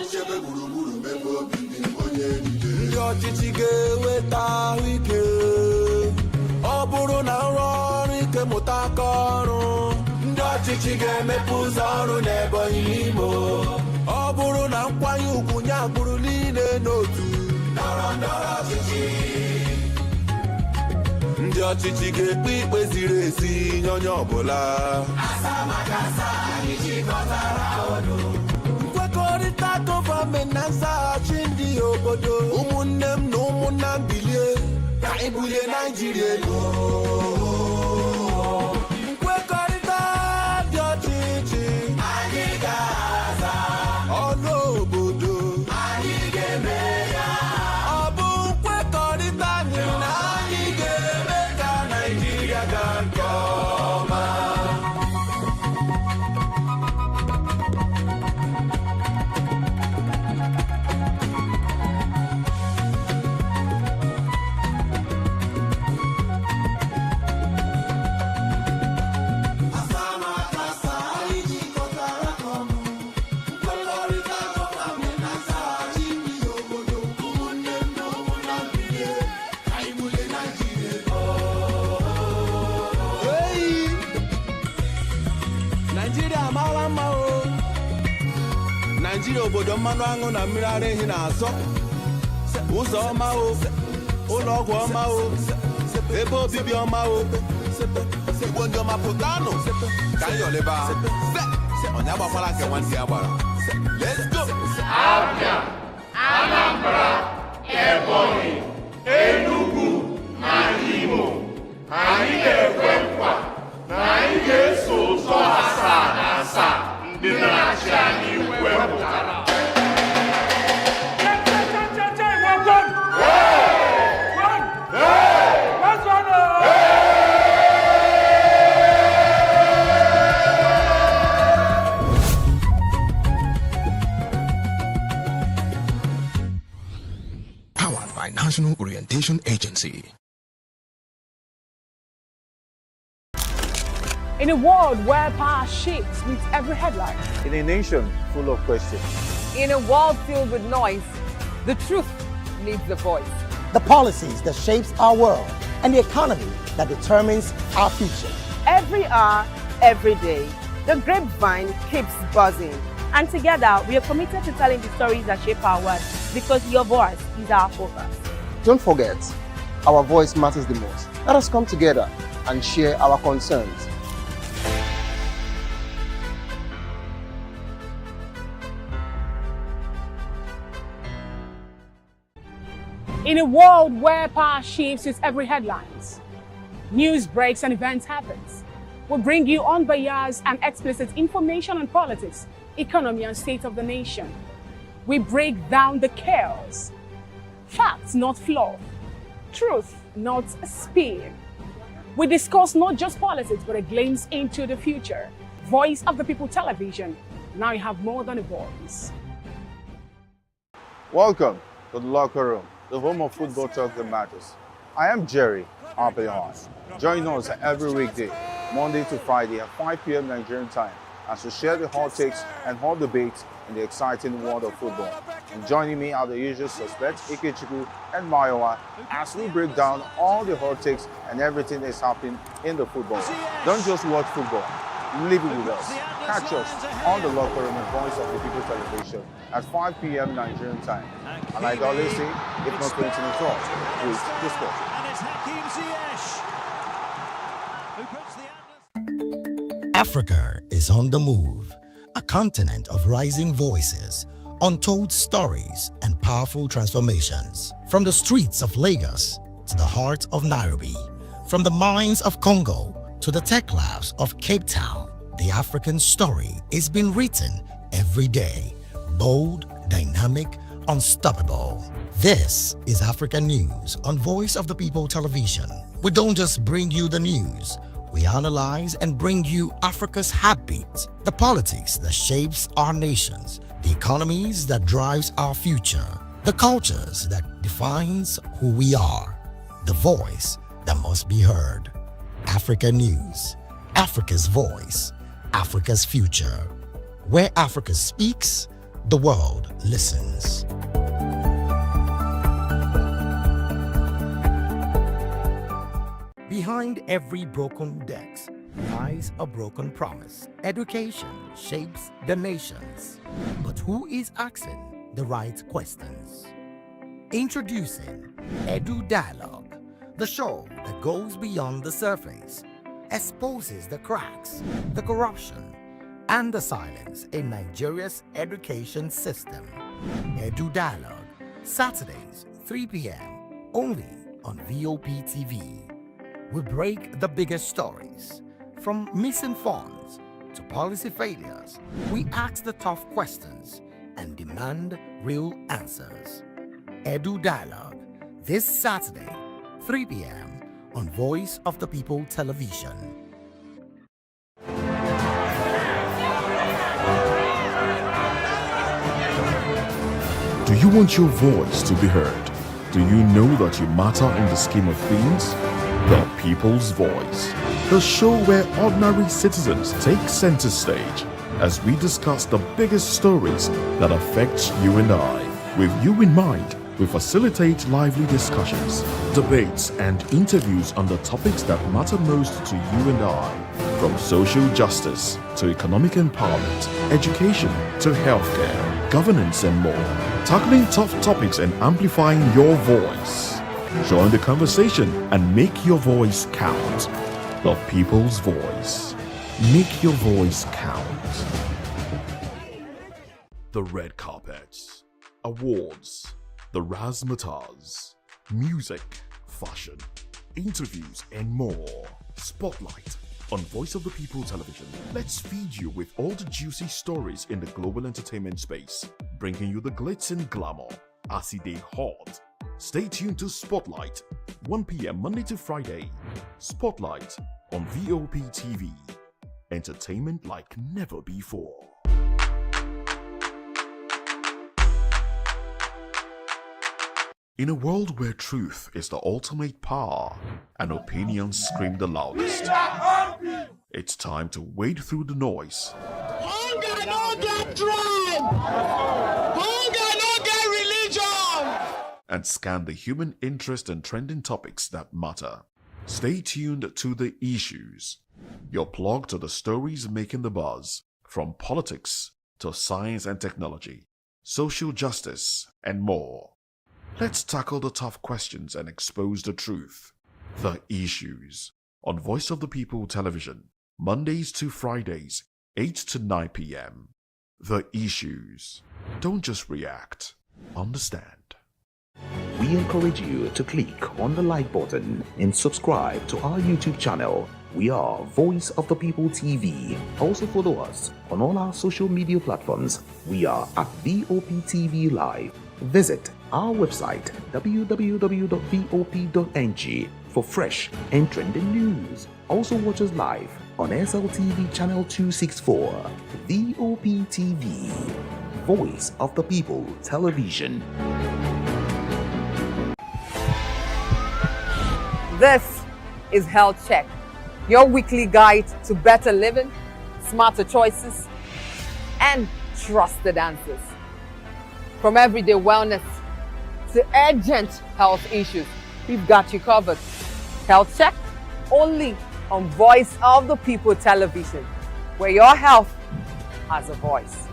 Nchebe gburugburu mebe obi ndị onye niile ndị ọchịchị ga-eweta ahụike ọ bụrụ na nrọ ọrụ ike mụta aka ọrụ ndị ọchịchị ga-emepe ụzọ ọrụ n'Ebonyi n'Imo ọ bụrụ na nkwanye ugwu nye agbụrụ niile n'otu ndọrọ ndọrọ ọchịchị ndị ọchịchị ga-ekpe ikpe ziri ezi nye onye ọbụla asa maka asa anyị jikọtara ọnụ nkwekọrịta gọọmenti na nzaghachi ndị obodo ụmụnne m na ụmụnna m bilie ka anyị bulie Naịjirịa elu nkwekọrịta dị ọchịchị anyị ga-aza ọnụ obodo anyị ga-eme ya ọ bụ nkwekọrịta anyị na anyị ga-eme ka Naịjirịa gaa nke ọma. Nigeria obodo mmanụ aṅụ na mmiri ara ehi na-asọ ụzọ ọma o ụlọ ọgwụ ọma o ebe obibi ọma o Igbo ndị ọma pụtanụ ka anyị yọleba onye agbakwala nke nwanne ya gbara. Let's go! Abia, Anambra, Ebonyi, Enugu na Imo anyị na-ekwe nkwa na anyị ga-eso ụzọ asaa na asaa ndị na-achị anyị wepụtara. Powered by National Orientation Agency. In a world where power shifts with every headline. In a nation full of questions. In a world filled with noise, the truth needs the voice. The policies that shapes our world and the economy that determines our future. Every hour, every day, the grapevine keeps buzzing. And together, we are committed to telling the stories that shape our world, because your voice is our focus. Don't forget, our voice matters the most. Let us come together and share our concerns. In a world where power shifts with every headlines, news breaks and events happens, we bring you unbiased and explicit information on politics, economy and state of the nation. We break down the chaos. Facts, not fluff. Truth, not a spin. We discuss not just politics, but a glimpse into the future. Voice of the People Television. Now you have more than a voice. Welcome to the locker room, the home of football talk that matters. I am Jerry Arpelhon. Join us every weekday, Monday to Friday at 5 p.m. Nigerian time, as we share the hot takes and hot debates in the exciting world of football. And joining me are the usual suspects, Ikechukwu and Mayowa, as we break down all the hot takes and everything that's happening in the football. Don't just watch football, live it with us. Catch us on the locker room and Voice of the People Television at 5 p.m. Nigerian time. And like I always say, if not going to the talk, please discuss. Africa is on the move, a continent of rising voices, untold stories, and powerful transformations. From the streets of Lagos to the heart of Nairobi, from the mines of Congo to the tech labs of Cape Town, the African story is being written every day. Bold, dynamic, unstoppable. This is African News on Voice of the People Television. We don't just bring you the news. We analyze and bring you Africa's heartbeat, the politics that shapes our nations, the economies that drives our future, the cultures that defines who we are, the voice that must be heard. Africa News, Africa's voice, Africa's future. Where Africa speaks, the world listens. Behind every broken desk lies a broken promise. Education shapes the nations. But who is asking the right questions? Introducing Edu Dialogue, the show that goes beyond the surface, exposes the cracks, the corruption, and the silence in Nigeria's education system. Edu Dialogue, Saturdays, 3 p.m., only on VOP TV. We break the biggest stories, from missing funds to policy failures. We ask the tough questions and demand real answers. Edu Dialogue, this Saturday, 3 p.m. on Voice of the People Television. Do you want your voice to be heard? Do you know that you matter in the scheme of things? The People's Voice, the show where ordinary citizens take center stage as we discuss the biggest stories that affect you and I. With you in mind, we facilitate lively discussions, debates, and interviews on the topics that matter most to you and I, from social justice to economic empowerment, education to healthcare. governance, and more. Tackling tough topics and amplifying your voice. Join the conversation and make your voice count. The people's voice. Make your voice count. The red carpets, awards, the razzmatazz, music, fashion, interviews, and more. Spotlight on Voice of the People Television. Let's feed you with all the juicy stories in the global entertainment space, bringing you the glitz and glamour as it is hot. Stay tuned to Spotlight, 1 p.m. Monday to Friday. Spotlight on VOP TV. Entertainment like never before. In a world where truth is the ultimate power and opinions scream the loudest, it's time to wade through the noise. Hunger no get tribe. Hunger no get religion. And scan the human interest and trending topics that matter. Stay tuned to The Issues, your plug to the stories making the buzz, from politics to science and technology, social justice, and more. Let's tackle the tough questions and expose the truth. The Issues on Voice of the People Television, Mondays to Fridays, 8 to 9 p.m. The Issues. Don't just react, understand. We encourage you to click on the like button and subscribe to our YouTube channel. We are Voice of the People TV. Also follow us on all our social media platforms. We are at VOP TV Live. Visit our website www.vop.ng for fresh and trending news. Also watch us live on SLTV channel 264. VOP TV, Voice of the People Television. This is Health Check, your weekly guide to better living, smarter choices, and trusted answers. From everyday wellness to urgent health issues, we've got you covered. Health Check, only on Voice of the People Television, where your health has a voice.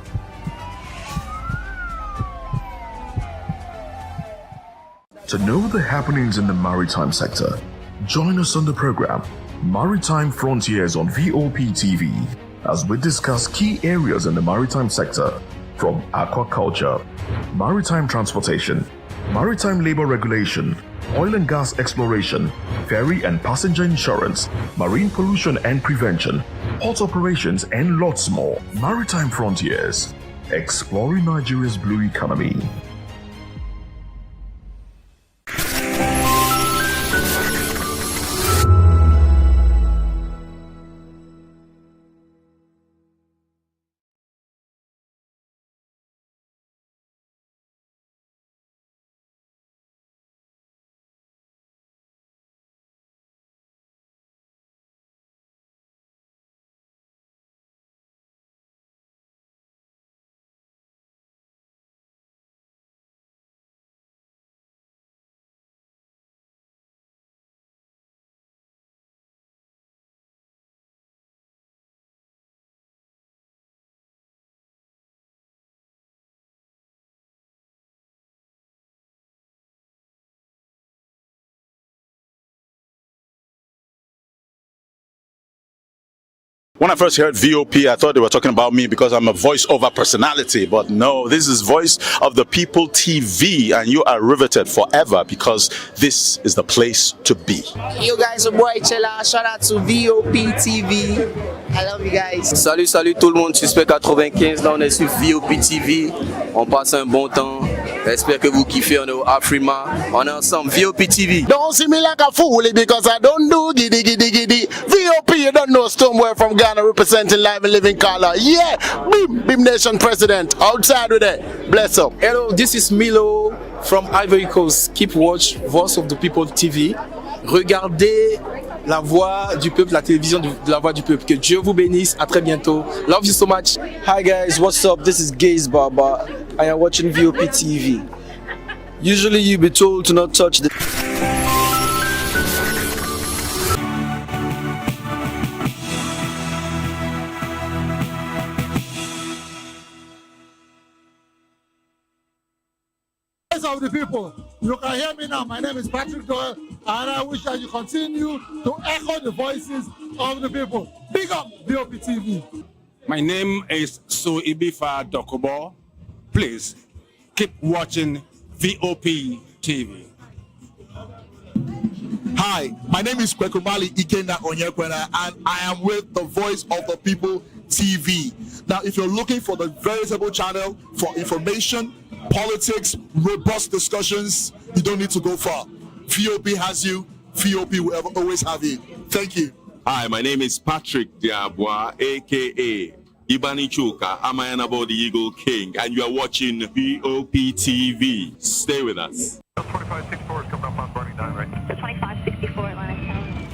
To know the happenings in the maritime sector, join us on the program Maritime Frontiers on VOP TV as we discuss key areas in the maritime sector, from aquaculture, maritime transportation, maritime labor regulation, oil and gas exploration, ferry and passenger insurance, marine pollution and prevention, port operations, and lots more. Maritime Frontiers, exploring Nigeria's blue economy. When I first heard VOP, I thought they were talking about me because I'm a voiceover personality. But no, this is Voice of the People TV, and you are riveted forever because this is the place to be. Yo guys, your boy Chella. Shout out to VOP TV. I love you guys. Salut, salut tout le monde. Suspect 95. Là, on est sur VOP TV. On passe un bon temps. J'espère que vous kiffez. On est au Afrima. On est ensemble. VOP TV. Don't see me like a fool because I don't do giddy giddy giddy. VOP, you don't know somewhere from Ghana representing live and living color. Yeah, Bim Nation President. Outside with it. Bless up. Hello, this is Milo from Ivory Coast. Keep watch Voice of the People TV. Regardez la voix du peuple, la télévision de la voix du peuple. Que Dieu vous bénisse. À très bientôt. Love you so much. Hi guys, what's up? This is Gaze Baba. I am watching VOP TV. Usually you be told to not touch the... of the people. You can hear me now. My name is Patrick Doyle, and I wish that you continue to echo the voices of the people. Big up VOP TV. My name is Suibifa Dokobo. Please keep watching VOP TV. Hi, my name is Kwekumali Ikenda Onyekwena, and I am with the Voice of the People TV. Now, if you're looking for the veritable channel for information, politics, robust discussions, you don't need to go far. VOP has you. VOP will always have you. Thank you. Hi, my name is Patrick Diabwa, aka Ibani Chuka. I'm the Eagle King, and you are watching VOP TV. Stay with us. 2564 is coming up on running down, right? The 2564 Atlantic Town.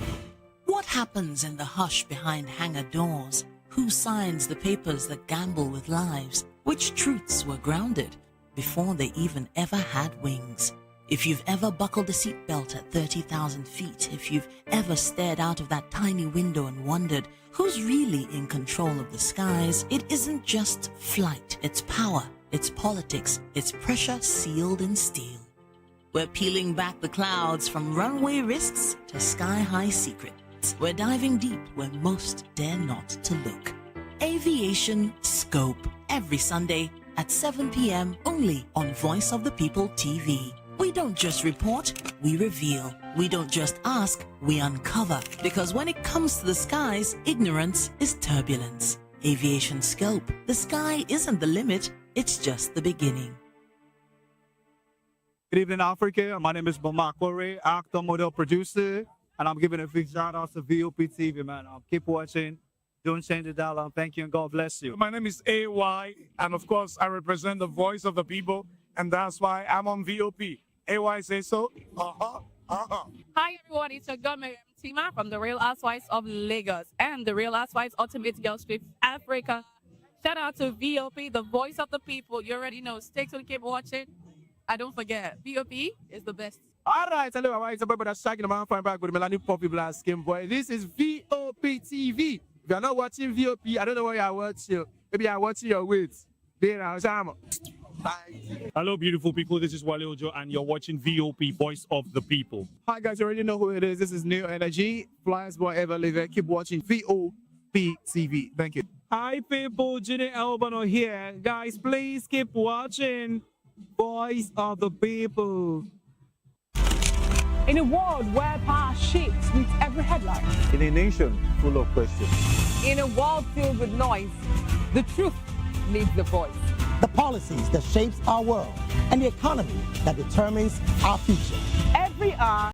What happens in the hush behind hangar doors? Who signs the papers that gamble with lives? Which truths were grounded before they even ever had wings? If you've ever buckled a seatbelt at 30,000 feet, if you've ever stared out of that tiny window and wondered who's really in control of the skies, it isn't just flight, it's power, it's politics, it's pressure sealed in steel. We're peeling back the clouds from runway risks to sky-high secrets. We're diving deep where most dare not to look. Aviation Scope, every Sunday at 7 p.m. only on Voice of the People TV. We don't just report, we reveal. We don't just ask, we uncover. Because when it comes to the skies, ignorance is turbulence. Aviation Scope, the sky isn't the limit, it's just the beginning. Good evening, Africa. My name is Bamakore, actor, model, producer, and I'm giving a big shout out to VOP TV, man. Keep watching. Don't change the dial. Thank you and God bless you. My name is AY, and of course, I represent the voice of the people, and that's why I'm on VOP. AY say so. Hi, everyone. It's your girl, Miriam Tima from the Real Housewives of Lagos and the Real Housewives Ultimate Girls Trip Africa. Shout out to VOP, the voice of the people. You already know. Stay tuned, keep watching. And don't forget, VOP is the best. All right, hello, it's a brother that's shaking the man fine back with Melanie Poppy Blast Skin Boy. This is VOP TV. If you're not watching VOP, I don't know why you're watching. Maybe I'm watching your weights. Hello, beautiful people. This is Wale Ojo, and you're watching VOP, Voice of the People. Hi, guys. You already know who it is. This is New Energy. Flyers boy ever live. Keep watching VOP TV. Thank you. Hi, people. Ginny Albano here. Guys, please keep watching Voice of the People. In a world where power shifts with every headline. In a nation full of questions. In a world filled with noise, the truth needs the voice. The policies that shapes our world and the economy that determines our future. Every hour.